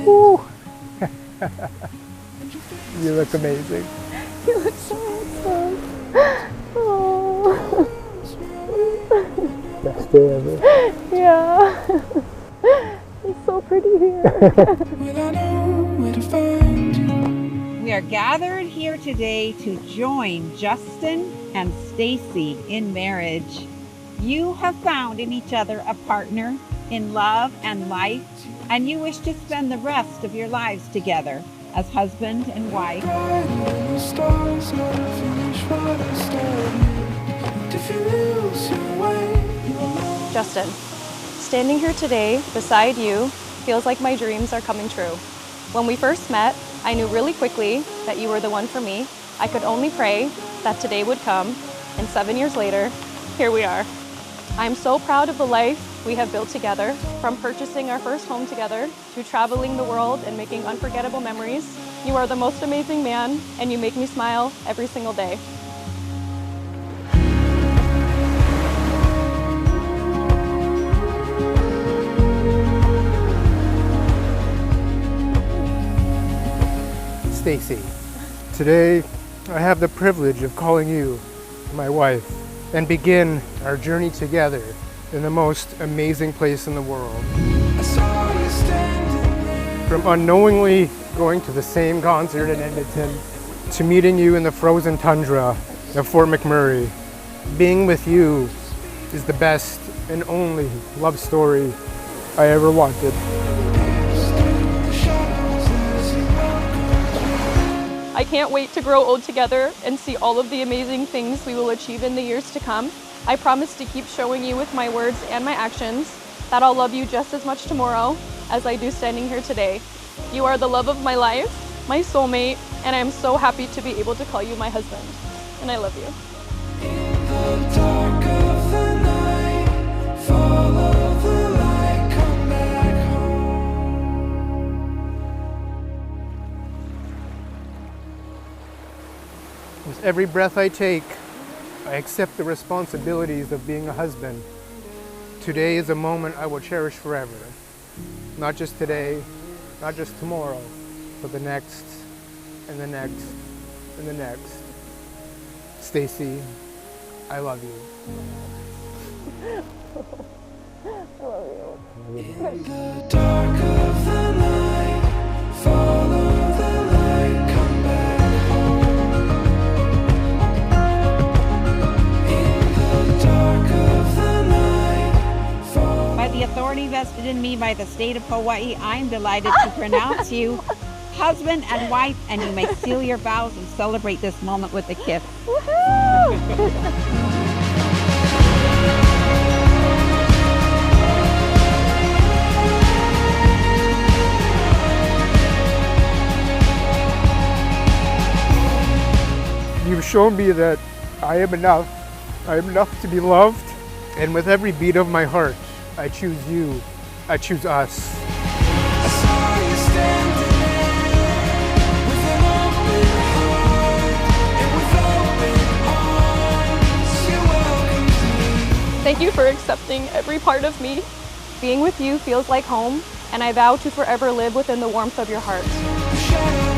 Ooh. You look amazing. You look so handsome. Oh. Best day ever. Yeah. It's so pretty here. We are gathered here today to join Justin and Stacy in marriage. You have found in each other a partner in love and life, and you wish to spend the rest of your lives together as husband and wife. Justin, standing here today beside you feels like my dreams are coming true. When we first met, I knew really quickly that you were the one for me. I could only pray that today would come, and 7 years later, here we are. I'm so proud of the life we have built together, from purchasing our first home together to traveling the world and making unforgettable memories. You are the most amazing man, and you make me smile every single day. Stacy, today I have the privilege of calling you my wife and begin our journey together in the most amazing place in the world. From unknowingly going to the same concert in Edmonton to meeting you in the frozen tundra of Fort McMurray, being with you is the best and only love story I ever wanted. I can't wait to grow old together and see all of the amazing things we will achieve in the years to come. I promise to keep showing you with my words and my actions that I'll love you just as much tomorrow as I do standing here today. You are the love of my life, my soulmate, and I'm so happy to be able to call you my husband. And I love you. In the dark of the night, follow the light, come back home. With every breath I take, I accept the responsibilities of being a husband. Today is a moment I will cherish forever. Not just today, not just tomorrow, but the next, and the next, and the next. Stacy, I love you. I love you. In the dark of the night, follow the light, come back home. In the dark of the night, follow. By the authority vested in me by the state of Hawaii, I am delighted to pronounce you husband and wife, and you may seal your vows and celebrate this moment with a kiss. You've shown me that I am enough. I am enough to be loved. And with every beat of my heart, I choose you. I choose us. I saw you standing there with an open heart and with open arms. You welcomed me. Thank you for accepting every part of me. Being with you feels like home, and I vow to forever live within the warmth of your heart. The shadows